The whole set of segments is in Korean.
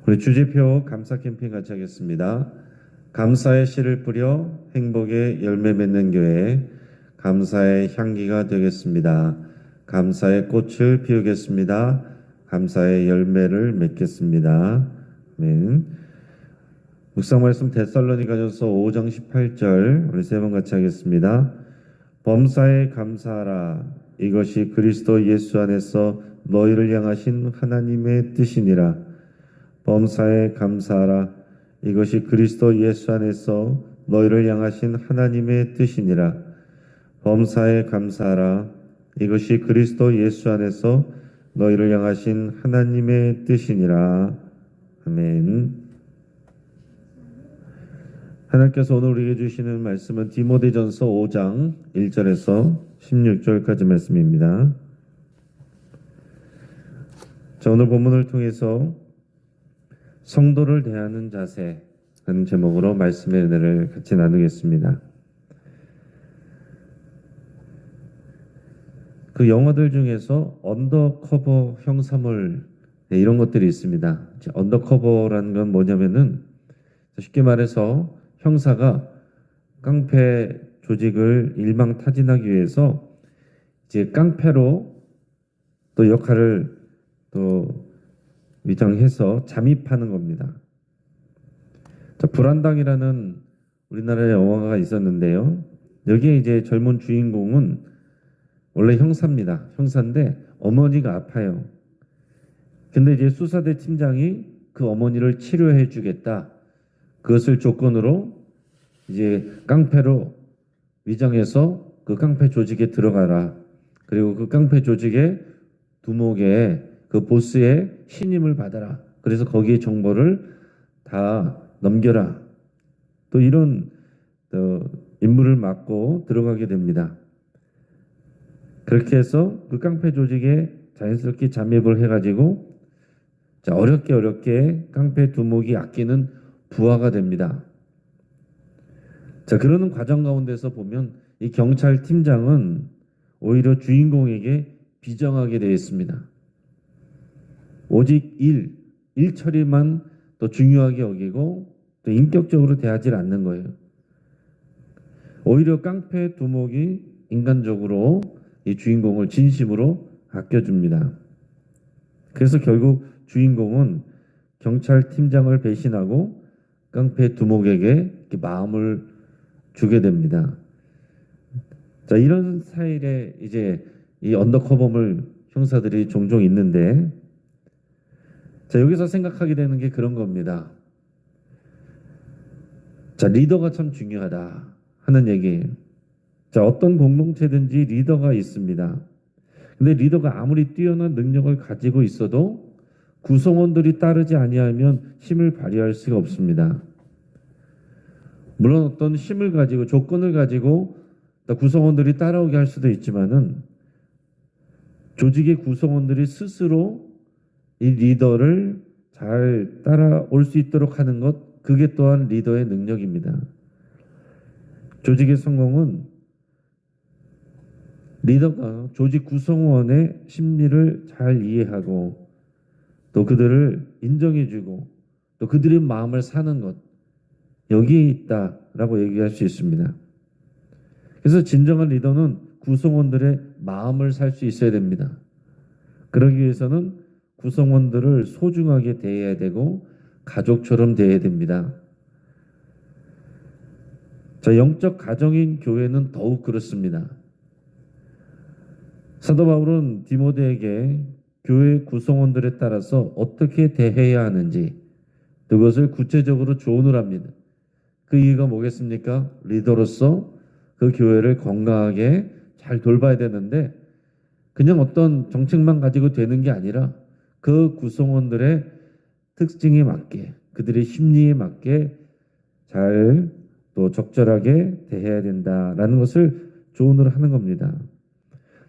우리 주제표 감사 캠페인 같이 하겠습니다. 감사의 씨를 뿌려 행복의 열매 맺는 교회, 감사의 향기가 되겠습니다. 감사의 꽃을 피우겠습니다. 감사의 열매를 맺겠습니다. 아멘. 묵상 말씀 데살로니가전서 5장 18절 우리 세 번 같이 하겠습니다. 범사에 감사하라. 이것이 그리스도 예수 안에서 너희를 향하신 하나님의 뜻이니라. 범사에 감사하라. 이것이 그리스도 예수 안에서 너희를 향하신 하나님의 뜻이니라. 범사에 감사하라. 이것이 그리스도 예수 안에서 너희를 향하신 하나님의 뜻이니라. 아멘. 하나님께서 오늘 우리에게 주시는 말씀은 디모데전서 5장 1절에서 16절까지 말씀입니다. 자, 오늘 본문을 통해서 성도를 대하는 자세라는 제목으로 말씀의 은혜를 같이 나누겠습니다. 그 영화들 중에서 언더커버 형사물 이런 것들이 있습니다. 언더커버라는 건 뭐냐면은 쉽게 말해서 형사가 깡패 조직을 일망타진하기 위해서 이제 깡패로 또 역할을 또 위장해서 잠입하는 겁니다. 자, 불안당이라는 우리나라의 영화가 있었는데요. 여기에 이제 젊은 주인공은 원래 형사입니다. 형사인데 어머니가 아파요. 근데 이제 수사대 팀장이 그 어머니를 치료해 주겠다. 그것을 조건으로 이제 깡패로 위장해서 그 깡패 조직에 들어가라. 그리고 그 깡패 조직의 두목에 그 보스의 신임을 받아라. 그래서 거기에 정보를 다 넘겨라. 또 이런 임무를 맡고 들어가게 됩니다. 그렇게 해서 그 깡패 조직에 자연스럽게 잠입을 해가지고 어렵게 깡패 두목이 아끼는 부하가 됩니다. 자, 그러는 과정 가운데서 보면 이 경찰 팀장은 오히려 주인공에게 비정하게 되어 있습니다. 오직 일 처리만 더 중요하게 여기고 또 인격적으로 대하지 않는 거예요. 오히려 깡패 두목이 인간적으로 이 주인공을 진심으로 아껴줍니다. 그래서 결국 주인공은 경찰 팀장을 배신하고 깡패 두목에게 마음을 주게 됩니다. 자, 이런 스타일의 이제 이 언더커버물 형사들이 종종 있는데, 자, 여기서 생각하게 되는 게 그런 겁니다. 자, 리더가 참 중요하다 하는 얘기예요. 자, 어떤 공동체든지 리더가 있습니다. 근데 리더가 아무리 뛰어난 능력을 가지고 있어도 구성원들이 따르지 아니하면 힘을 발휘할 수가 없습니다. 물론 어떤 힘을 가지고 조건을 가지고 구성원들이 따라오게 할 수도 있지만은 조직의 구성원들이 스스로 이 리더를 잘 따라올 수 있도록 하는 것, 그게 또한 리더의 능력입니다. 조직의 성공은 리더가 조직 구성원의 심리를 잘 이해하고 또 그들을 인정해주고 또 그들의 마음을 사는 것, 여기에 있다라고 얘기할 수 있습니다. 그래서 진정한 리더는 구성원들의 마음을 살 수 있어야 됩니다. 그러기 위해서는 구성원들을 소중하게 대해야 되고 가족처럼 대해야 됩니다. 자, 영적 가정인 교회는 더욱 그렇습니다. 사도 바울은 디모데에게 교회 구성원들에 따라서 어떻게 대해야 하는지 그것을 구체적으로 조언을 합니다. 그 이유가 뭐겠습니까? 리더로서 그 교회를 건강하게 잘 돌봐야 되는데 그냥 어떤 정책만 가지고 되는 게 아니라 그 구성원들의 특징에 맞게 그들의 심리에 맞게 잘 또 적절하게 대해야 된다라는 것을 조언을 하는 겁니다.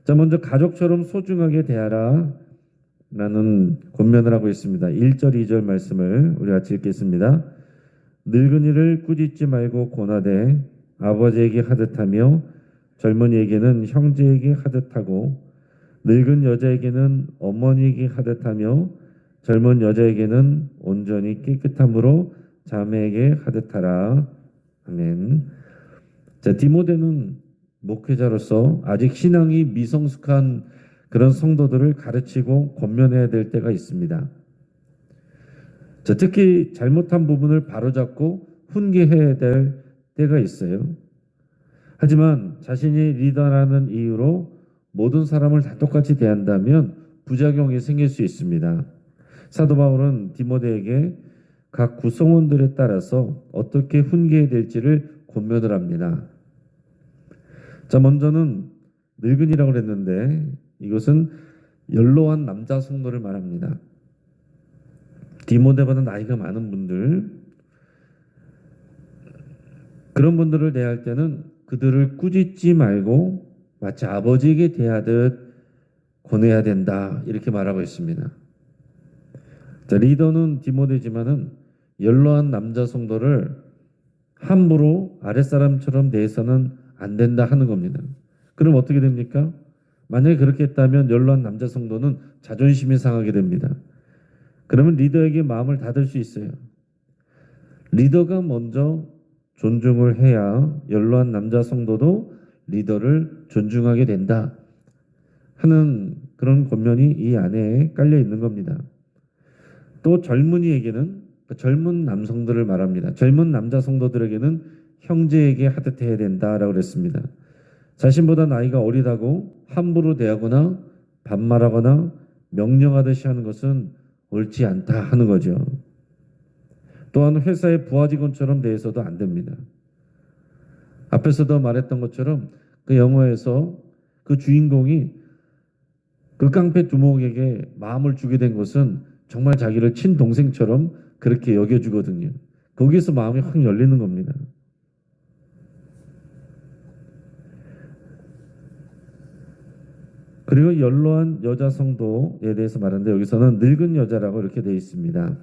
자, 먼저 가족처럼 소중하게 대하라 라는 권면을 하고 있습니다. 1절 2절 말씀을 우리 같이 읽겠습니다. 늙은이를 꾸짖지 말고 권하되 아버지에게 하듯하며 젊은이에게는 형제에게 하듯하고 늙은 여자에게는 어머니에게 하듯하며 젊은 여자에게는 온전히 깨끗함으로 자매에게 하듯 하라. 아멘. 자, 디모데는 목회자로서 아직 신앙이 미성숙한 그런 성도들을 가르치고 권면해야 될 때가 있습니다. 자, 특히 잘못한 부분을 바로잡고 훈계해야 될 때가 있어요. 하지만 자신이 리더라는 이유로 모든 사람을 다 똑같이 대한다면 부작용이 생길 수 있습니다. 사도 바울은 디모데에게 각 구성원들에 따라서 어떻게 훈계해야 될지를 권면을 합니다. 자, 먼저는 늙은이라고 그랬는데 이것은 연로한 남자 성도를 말합니다. 디모데보다 나이가 많은 분들, 그런 분들을 대할 때는 그들을 꾸짖지 말고 마치 아버지에게 대하듯 권해야 된다, 이렇게 말하고 있습니다. 자, 리더는 디모데지만은 연로한 남자 성도를 함부로 아랫사람처럼 대해서는 안 된다 하는 겁니다. 그럼 어떻게 됩니까? 만약에 그렇게 했다면 연로한 남자 성도는 자존심이 상하게 됩니다. 그러면 리더에게 마음을 닫을 수 있어요. 리더가 먼저 존중을 해야 연로한 남자 성도도 리더를 존중하게 된다 하는 그런 권면이 이 안에 깔려 있는 겁니다. 또 젊은이에게는, 젊은 남성들을 말합니다. 젊은 남자 성도들에게는 형제에게 하듯 해야 된다라고 그랬습니다. 자신보다 나이가 어리다고 함부로 대하거나 반말하거나 명령하듯이 하는 것은 옳지 않다 하는 거죠. 또한 회사의 부하 직원처럼 대해서도 안 됩니다. 앞에서도 말했던 것처럼 그 영화에서 그 주인공이 그 깡패 두목에게 마음을 주게 된 것은 정말 자기를 친동생처럼 그렇게 여겨주거든요. 거기서 마음이 확 열리는 겁니다. 그리고 연로한 여자 성도에 대해서 말하는데 여기서는 늙은 여자라고 이렇게 되어 있습니다.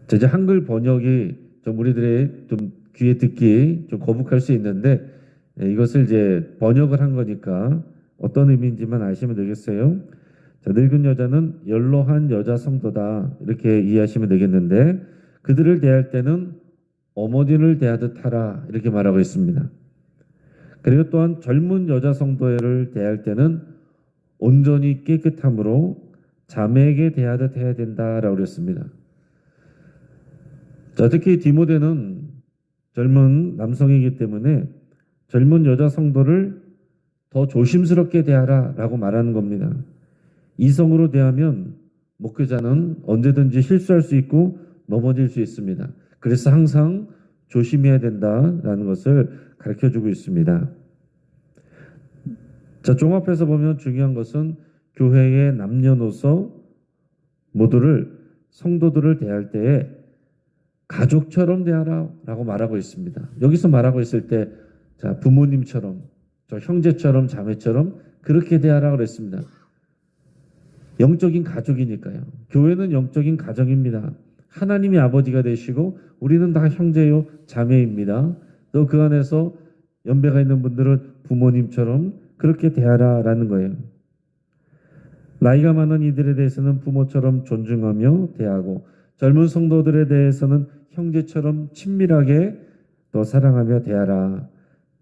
자, 이제 한글 번역이 좀 우리들의 좀 귀에 듣기 좀 거북할 수 있는데 이것을 이제 번역을 한 거니까 어떤 의미인지만 아시면 되겠어요. 자, 늙은 여자는 연로한 여자 성도다, 이렇게 이해하시면 되겠는데 그들을 대할 때는 어머니를 대하듯 하라, 이렇게 말하고 있습니다. 그리고 또한 젊은 여자 성도를 대할 때는 온전히 깨끗함으로 자매에게 대하듯 해야 된다라고 그랬습니다. 자, 특히 디모데는 젊은 남성이기 때문에 젊은 여자 성도를 더 조심스럽게 대하라라고 말하는 겁니다. 이성으로 대하면 목회자는 언제든지 실수할 수 있고 넘어질 수 있습니다. 그래서 항상 조심해야 된다라는 것을 가르쳐주고 있습니다. 자, 종합해서 보면 중요한 것은 교회의 남녀노소 모두를, 성도들을 대할 때에 가족처럼 대하라라고 말하고 있습니다. 여기서 말하고 있을 때, 자, 부모님처럼, 저 형제처럼, 자매처럼 그렇게 대하라고 그랬습니다. 영적인 가족이니까요. 교회는 영적인 가정입니다. 하나님이 아버지가 되시고 우리는 다 형제요 자매입니다. 또 그 안에서 연배가 있는 분들은 부모님처럼 그렇게 대하라라는 거예요. 나이가 많은 이들에 대해서는 부모처럼 존중하며 대하고 젊은 성도들에 대해서는 형제처럼 친밀하게 또 사랑하며 대하라.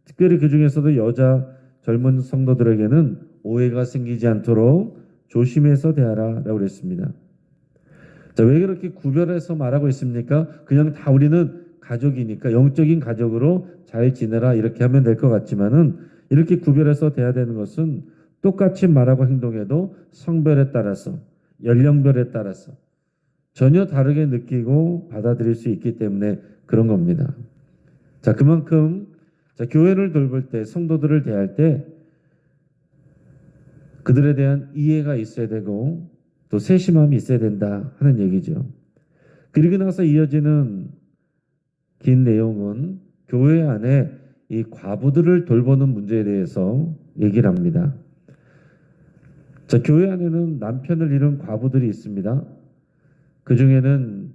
특별히 그 중에서도 여자 젊은 성도들에게는 오해가 생기지 않도록 조심해서 대하라라고 그랬습니다. 자, 왜 그렇게 구별해서 말하고 있습니까? 그냥 다 우리는 가족이니까 영적인 가족으로 잘 지내라 이렇게 하면 될 것 같지만은 이렇게 구별해서 대해야 되는 것은 똑같이 말하고 행동해도 성별에 따라서, 연령별에 따라서 전혀 다르게 느끼고 받아들일 수 있기 때문에 그런 겁니다. 자, 그만큼 자, 교회를 돌볼 때, 성도들을 대할 때 그들에 대한 이해가 있어야 되고 또 세심함이 있어야 된다 하는 얘기죠. 그리고 나서 이어지는 긴 내용은 교회 안에 이 과부들을 돌보는 문제에 대해서 얘기를 합니다. 자, 교회 안에는 남편을 잃은 과부들이 있습니다. 그 중에는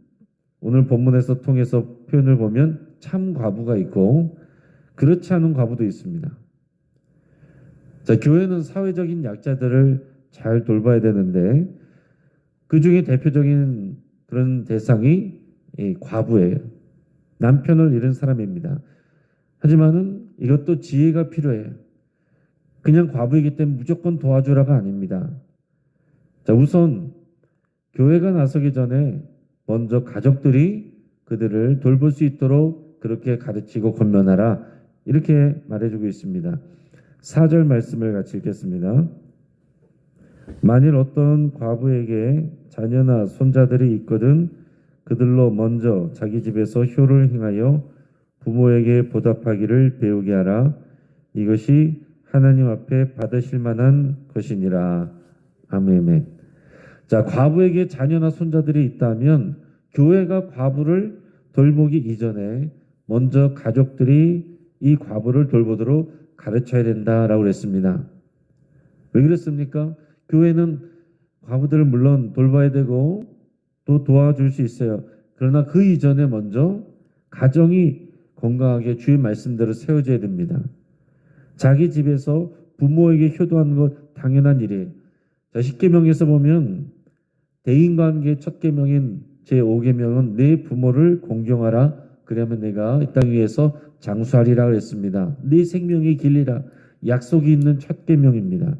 오늘 본문에서 통해서 표현을 보면 참 과부가 있고 그렇지 않은 과부도 있습니다. 자, 교회는 사회적인 약자들을 잘 돌봐야 되는데 그 중에 대표적인 그런 대상이 이 과부예요. 남편을 잃은 사람입니다. 하지만은 이것도 지혜가 필요해요. 그냥 과부이기 때문에 무조건 도와주라가 아닙니다. 자, 우선 교회가 나서기 전에 먼저 가족들이 그들을 돌볼 수 있도록 그렇게 가르치고 권면하라. 이렇게 말해주고 있습니다. 4절 말씀을 같이 읽겠습니다. 만일 어떤 과부에게 자녀나 손자들이 있거든 그들로 먼저 자기 집에서 효를 행하여 부모에게 보답하기를 배우게 하라. 이것이 하나님 앞에 받으실 만한 것이니라. 아멘. 자, 과부에게 자녀나 손자들이 있다면 교회가 과부를 돌보기 이전에 먼저 가족들이 이 과부를 돌보도록 가르쳐야 된다라고 그랬습니다. 왜 그랬습니까? 교회는 과부들을 물론 돌봐야 되고 또 도와줄 수 있어요. 그러나 그 이전에 먼저 가정이 건강하게 주의 말씀대로 세워져야 됩니다. 자기 집에서 부모에게 효도하는 것 당연한 일이에요. 자, 10계명에서 보면 대인관계 첫 계명인 제5계명은 내 부모를 공경하라. 그러면 내가 이 땅 위에서 장수하리라 그랬습니다. 네 생명이 길리라. 약속이 있는 첫 계명입니다.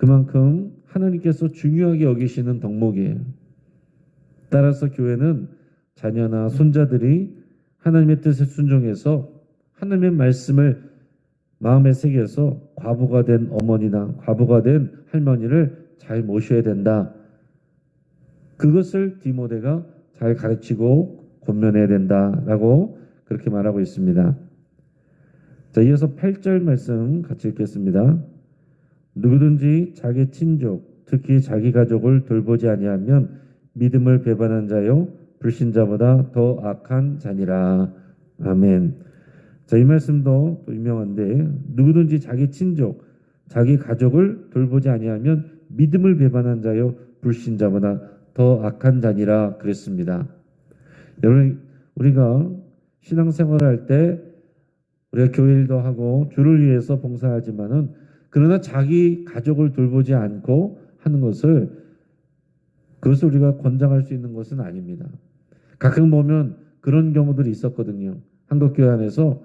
그만큼 하나님께서 중요하게 여기시는 덕목이에요. 따라서 교회는 자녀나 손자들이 하나님의 뜻에 순종해서 하나님의 말씀을 마음에 새겨서 과부가 된 어머니나 과부가 된 할머니를 잘 모셔야 된다. 그것을 디모데가 잘 가르치고 권면해야 된다라고 그렇게 말하고 있습니다. 자, 이어서 8절 말씀 같이 읽겠습니다. 누구든지 자기 친족, 특히 자기 가족을 돌보지 아니하면 믿음을 배반한 자요 불신자보다 더 악한 자니라. 아멘. 자, 이 말씀도 또 유명한데 누구든지 자기 친족, 자기 가족을 돌보지 아니하면 믿음을 배반한 자요 불신자보다 더 악한 자니라 그랬습니다. 여러분, 우리가 신앙생활을 할 때 우리가 교회 일도 하고 주를 위해서 봉사하지만은 그러나 자기 가족을 돌보지 않고 하는 그것을 우리가 권장할 수 있는 것은 아닙니다. 가끔 보면 그런 경우들이 있었거든요. 한국교회 안에서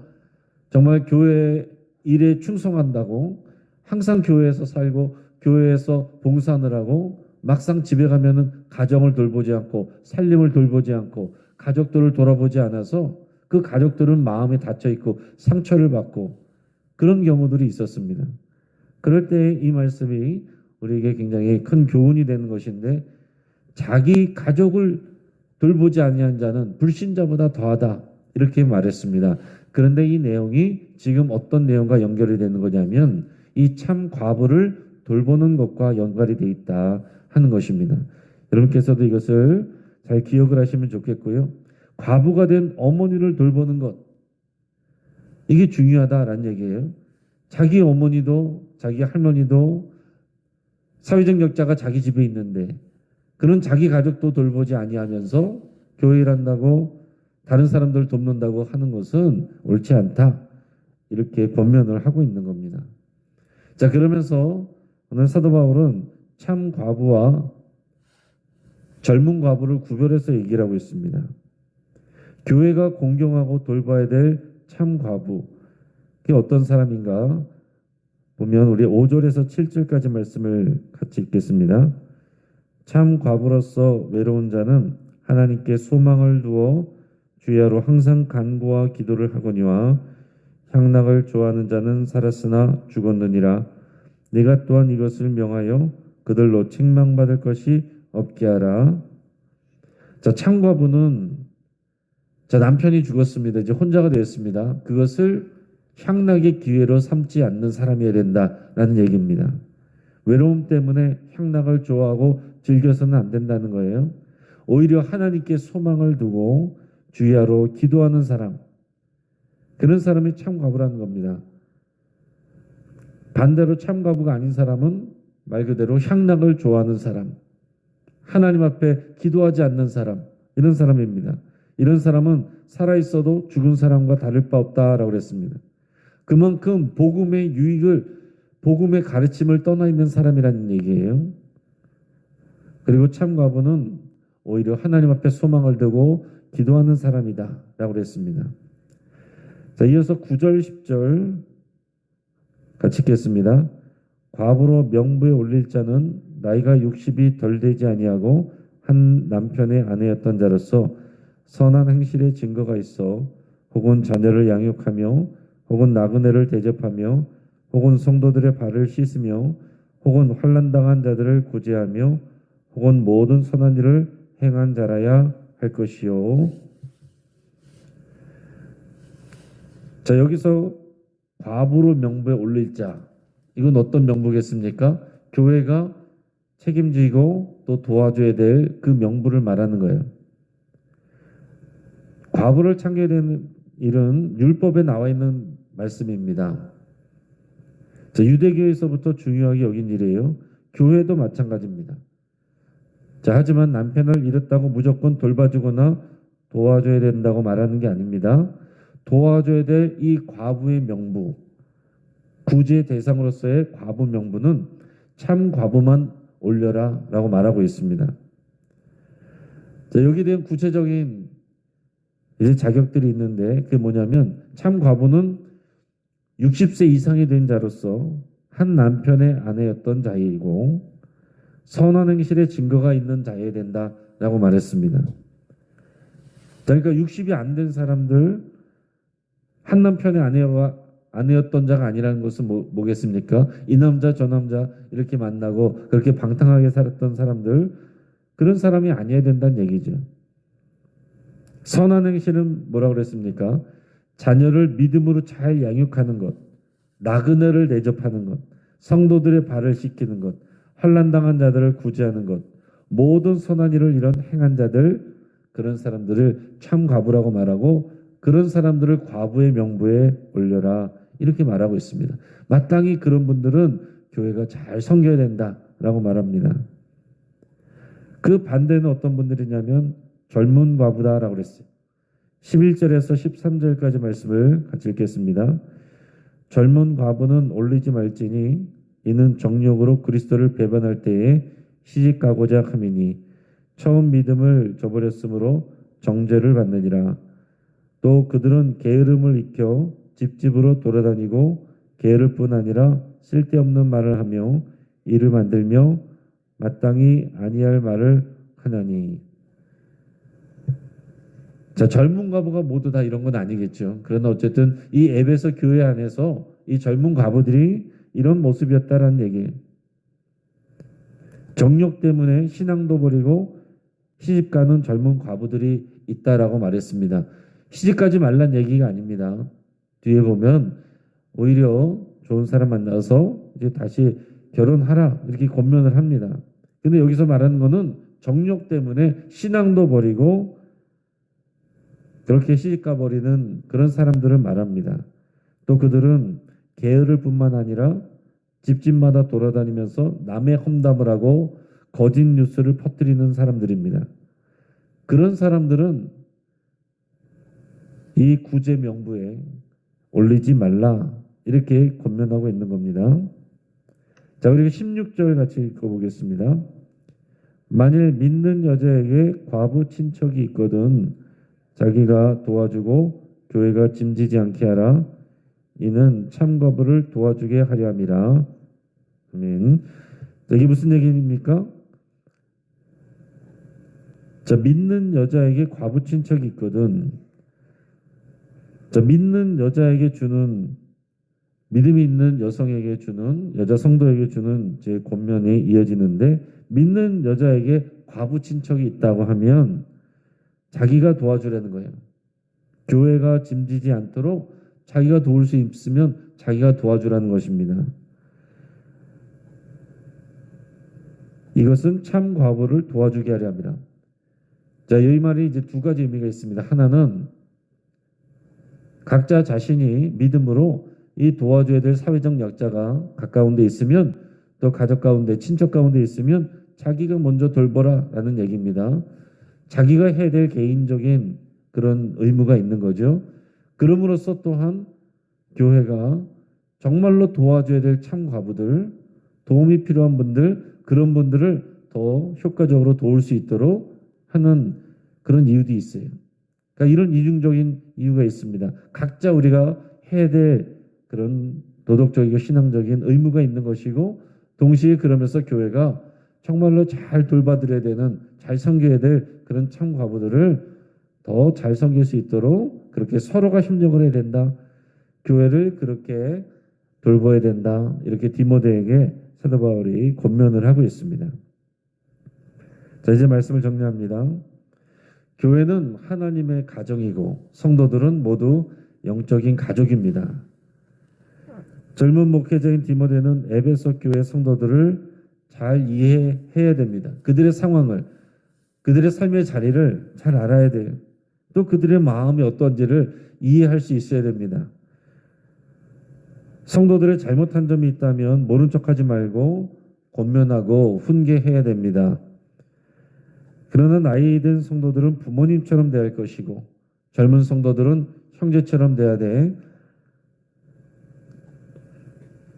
정말 교회 일에 충성한다고 항상 교회에서 살고 교회에서 봉사하느라고 막상 집에 가면은 가정을 돌보지 않고 살림을 돌보지 않고 가족들을 돌아보지 않아서 그 가족들은 마음에 닫혀 있고 상처를 받고 그런 경우들이 있었습니다. 그럴 때 이 말씀이 우리에게 굉장히 큰 교훈이 되는 것인데 자기 가족을 돌보지 아니한 자는 불신자보다 더하다 이렇게 말했습니다. 그런데 이 내용이 지금 어떤 내용과 연결이 되는 거냐면 이 참 과부를 돌보는 것과 연관이 돼 있다 하는 것입니다. 여러분께서도 이것을 잘 기억을 하시면 좋겠고요. 과부가 된 어머니를 돌보는 것 이게 중요하다라는 얘기예요. 자기 어머니도 자기 할머니도 사회적 약자가 자기 집에 있는데 그는 자기 가족도 돌보지 아니하면서 교회 일한다고 다른 사람들 돕는다고 하는 것은 옳지 않다. 이렇게 권면을 하고 있는 겁니다. 자, 그러면서 오늘 사도 바울은 참 과부와 젊은 과부를 구별해서 얘기를 하고 있습니다. 교회가 공경하고 돌봐야 될 참 과부 그게 어떤 사람인가 보면 우리 5절에서 7절까지 말씀을 같이 읽겠습니다. 참 과부로서 외로운 자는 하나님께 소망을 두어 주야로 항상 간구와 기도를 하거니와 향락을 좋아하는 자는 살았으나 죽었느니라. 네가 또한 이것을 명하여 그들로 책망받을 것이 없게 하라. 자, 참 과부는 남편이 죽었습니다. 이제 혼자가 되었습니다. 그것을 향락의 기회로 삼지 않는 사람이어야 된다라는 얘기입니다. 외로움 때문에 향락을 좋아하고 즐겨서는 안 된다는 거예요. 오히려 하나님께 소망을 두고 주야로 기도하는 사람, 그런 사람이 참 과부라는 겁니다. 반대로 참 과부가 아닌 사람은 말 그대로 향락을 좋아하는 사람, 하나님 앞에 기도하지 않는 사람, 이런 사람입니다. 이런 사람은 살아있어도 죽은 사람과 다를 바 없다라고 그랬습니다. 그만큼 복음의 유익을 복음의 가르침을 떠나 있는 사람이라는 얘기예요. 그리고 참 과부는 오히려 하나님 앞에 소망을 두고 기도하는 사람이다 라고 그랬습니다. 자, 이어서 9절 10절 같이 읽겠습니다. 과부로 명부에 올릴 자는 나이가 60이 덜 되지 아니하고 한 남편의 아내였던 자로서 선한 행실의 증거가 있어 혹은 자녀를 양육하며 혹은 나그네를 대접하며 혹은 성도들의 발을 씻으며 혹은 환난당한 자들을 구제하며 혹은 모든 선한 일을 행한 자라야 할 것이요. 자, 여기서 과부로 명부에 올릴 자, 이건 어떤 명부겠습니까? 교회가 책임지고 또 도와줘야 될 그 명부를 말하는 거예요. 과부를 찾게 되는 일은 율법에 나와 있는 말씀입니다. 자, 유대교에서부터 중요하게 여긴 일이에요. 교회도 마찬가지입니다. 자, 하지만 남편을 잃었다고 무조건 돌봐주거나 도와줘야 된다고 말하는 게 아닙니다. 도와줘야 될 이 과부의 명부, 구제 대상으로서의 과부 명부는 참 과부만 올려라 라고 말하고 있습니다. 자, 여기에 대한 구체적인 이제 자격들이 있는데 그게 뭐냐면 참 과부는 60세 이상이 된 자로서 한 남편의 아내였던 자이고 선한 행실의 증거가 있는 자여야 된다라고 말했습니다. 그러니까 60이 안 된 사람들 한 남편의 아내였던 자가 아니라는 것은 뭐겠습니까? 이 남자 저 남자 이렇게 만나고 그렇게 방탕하게 살았던 사람들 그런 사람이 아니어야 된다는 얘기죠. 선한 행실은 뭐라고 그랬습니까? 자녀를 믿음으로 잘 양육하는 것, 나그네를 대접하는 것, 성도들의 발을 씻기는 것, 환난당한 자들을 구제하는 것, 모든 선한 일을 이런 행한 자들, 그런 사람들을 참 과부라고 말하고 그런 사람들을 과부의 명부에 올려라 이렇게 말하고 있습니다. 마땅히 그런 분들은 교회가 잘 섬겨야 된다라고 말합니다. 그 반대는 어떤 분들이냐면 젊은 과부다라고 그랬어요. 11절에서 13절까지 말씀을 같이 읽겠습니다. 젊은 과부는 올리지 말지니 이는 정욕으로 그리스도를 배반할 때에 시집가고자 함이니 처음 믿음을 저버렸으므로 정죄를 받느니라. 또 그들은 게으름을 익혀 집집으로 돌아다니고 게으를 뿐 아니라 쓸데없는 말을 하며 일을 만들며 마땅히 아니할 말을 하나니. 자, 젊은 과부가 모두 다 이런 건 아니겠죠. 그러나 어쨌든 이 에베소 교회 안에서 이 젊은 과부들이 이런 모습이었다라는 얘기예요. 정욕 때문에 신앙도 버리고 시집가는 젊은 과부들이 있다라고 말했습니다. 시집가지 말란 얘기가 아닙니다. 뒤에 보면 오히려 좋은 사람 만나서 이제 다시 결혼하라 이렇게 권면을 합니다. 근데 여기서 말하는 거는 정욕 때문에 신앙도 버리고 그렇게 시집가 버리는 그런 사람들을 말합니다. 또 그들은 게으를 뿐만 아니라 집집마다 돌아다니면서 남의 험담을 하고 거짓 뉴스를 퍼뜨리는 사람들입니다. 그런 사람들은 이 구제 명부에 올리지 말라 이렇게 권면하고 있는 겁니다. 자, 그리고 16절 같이 읽어보겠습니다. 만일 믿는 여자에게 과부 친척이 있거든 자기가 도와주고 교회가 짐지지 않게 하라. 이는 참 과부를 도와주게 하려 함이라. 아멘. 자, 이게 무슨 얘기입니까? 자, 믿는 여자에게 과부 친척이 있거든. 자, 믿는 여자에게 주는 믿음이 있는 여성에게 주는 여자 성도에게 주는 제 권면이 이어지는데 믿는 여자에게 과부 친척이 있다고 하면 자기가 도와주라는 거예요. 교회가 짐지지 않도록 자기가 도울 수 있으면 자기가 도와주라는 것입니다. 이것은 참 과부를 도와주게 하려 합니다. 자, 이 말이 이제 두 가지 의미가 있습니다. 하나는 각자 자신이 믿음으로 이 도와줘야 될 사회적 약자가 가까운 데 있으면 또 가족 가운데 친척 가운데 있으면 자기가 먼저 돌보라라는 얘기입니다. 자기가 해야 될 개인적인 그런 의무가 있는 거죠. 그럼으로써 또한 교회가 정말로 도와줘야 될 참 과부들, 도움이 필요한 분들, 그런 분들을 더 효과적으로 도울 수 있도록 하는 그런 이유도 있어요. 그러니까 이런 이중적인 이유가 있습니다. 각자 우리가 해야 될 그런 도덕적이고 신앙적인 의무가 있는 것이고, 동시에 그러면서 교회가 정말로 잘 돌봐드려야 되는, 잘 섬겨야 될 그런 참 과부들을 더 잘 섬길 수 있도록 그렇게 서로가 협력을 해야 된다. 교회를 그렇게 돌봐야 된다. 이렇게 디모데에게 사도 바울이 권면을 하고 있습니다. 자, 이제 말씀을 정리합니다. 교회는 하나님의 가정이고 성도들은 모두 영적인 가족입니다. 젊은 목회자인 디모데는 에베소 교회 성도들을 잘 이해해야 됩니다. 그들의 상황을, 그들의 삶의 자리를 잘 알아야 돼요. 또 그들의 마음이 어떤지를 이해할 수 있어야 됩니다. 성도들의 잘못한 점이 있다면 모른 척하지 말고 권면하고 훈계해야 됩니다. 그러나 나이 든 성도들은 부모님처럼 대할 것이고, 젊은 성도들은 형제처럼 대해야 돼.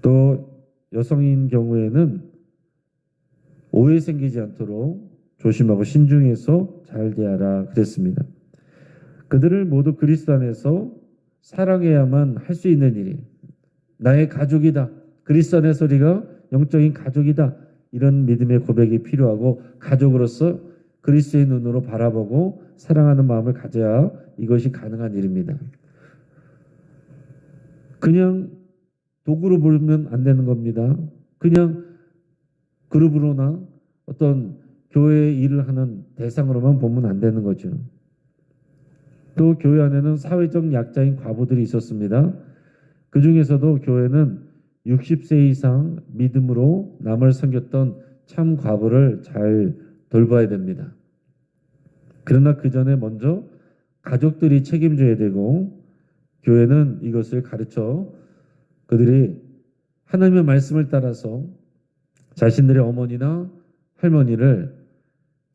또 여성인 경우에는 오해 생기지 않도록 조심하고 신중해서 잘 대하라 그랬습니다. 그들을 모두 그리스도 안에서 사랑해야만 할 수 있는 일이, 나의 가족이다, 그리스도 안에서 우리가 영적인 가족이다, 이런 믿음의 고백이 필요하고, 가족으로서 그리스도의 눈으로 바라보고 사랑하는 마음을 가져야 이것이 가능한 일입니다. 그냥 도구로 보면 안 되는 겁니다. 그냥 그룹으로나 어떤 교회의 일을 하는 대상으로만 보면 안 되는 거죠. 또 교회 안에는 사회적 약자인 과부들이 있었습니다. 그 중에서도 교회는 60세 이상 믿음으로 남을 섬겼던 참 과부를 잘 돌봐야 됩니다. 그러나 그 전에 먼저 가족들이 책임져야 되고, 교회는 이것을 가르쳐 그들이 하나님의 말씀을 따라서 자신들의 어머니나 할머니를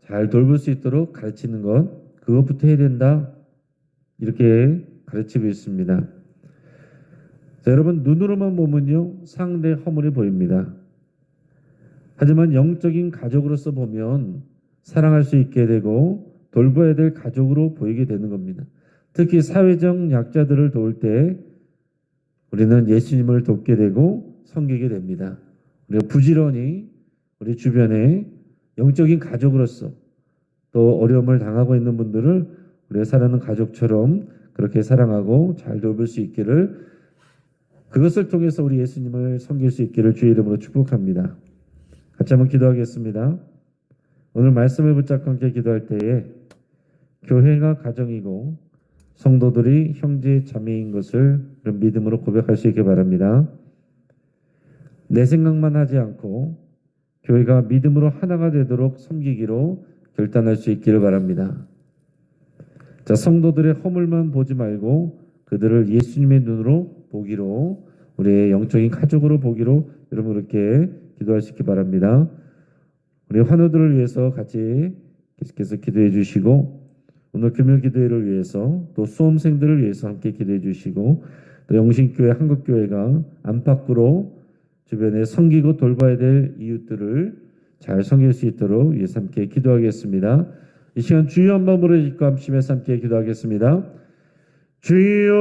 잘 돌볼 수 있도록 가르치는 것, 그것부터 해야 된다. 이렇게 가르치고 있습니다. 자, 여러분, 눈으로만 보면요, 상대 허물이 보입니다. 하지만 영적인 가족으로서 보면 사랑할 수 있게 되고 돌봐야 될 가족으로 보이게 되는 겁니다. 특히 사회적 약자들을 도울 때 우리는 예수님을 돕게 되고 섬기게 됩니다. 우리가 부지런히 우리 주변에 영적인 가족으로서, 또 어려움을 당하고 있는 분들을 우리가 사랑하는 가족처럼 그렇게 사랑하고 잘 돌볼 수 있기를, 그것을 통해서 우리 예수님을 섬길 수 있기를 주의 이름으로 축복합니다. 같이 한번 기도하겠습니다. 오늘 말씀을 붙잡고 함께 기도할 때에 교회가 가정이고 성도들이 형제 자매인 것을 믿음으로 고백할 수 있게 바랍니다. 내 생각만 하지 않고 교회가 믿음으로 하나가 되도록 섬기기로 결단할 수 있기를 바랍니다. 자, 성도들의 허물만 보지 말고 그들을 예수님의 눈으로 보기로, 우리의 영적인 가족으로 보기로 여러분 그렇게 기도할 수 있기 바랍니다. 우리 환우들을 위해서 같이 계속해서 기도해 주시고, 오늘 금요 기도회를 위해서 또 수험생들을 위해서 함께 기도해 주시고, 또 영신교회 한국교회가 안팎으로 주변에 섬기고 돌봐야 될 이웃들을 잘 섬길 수 있도록 위해서 함께 기도하겠습니다. 이 시간 주여 한번 부르짖고 함심에서 함께 기도하겠습니다. 주여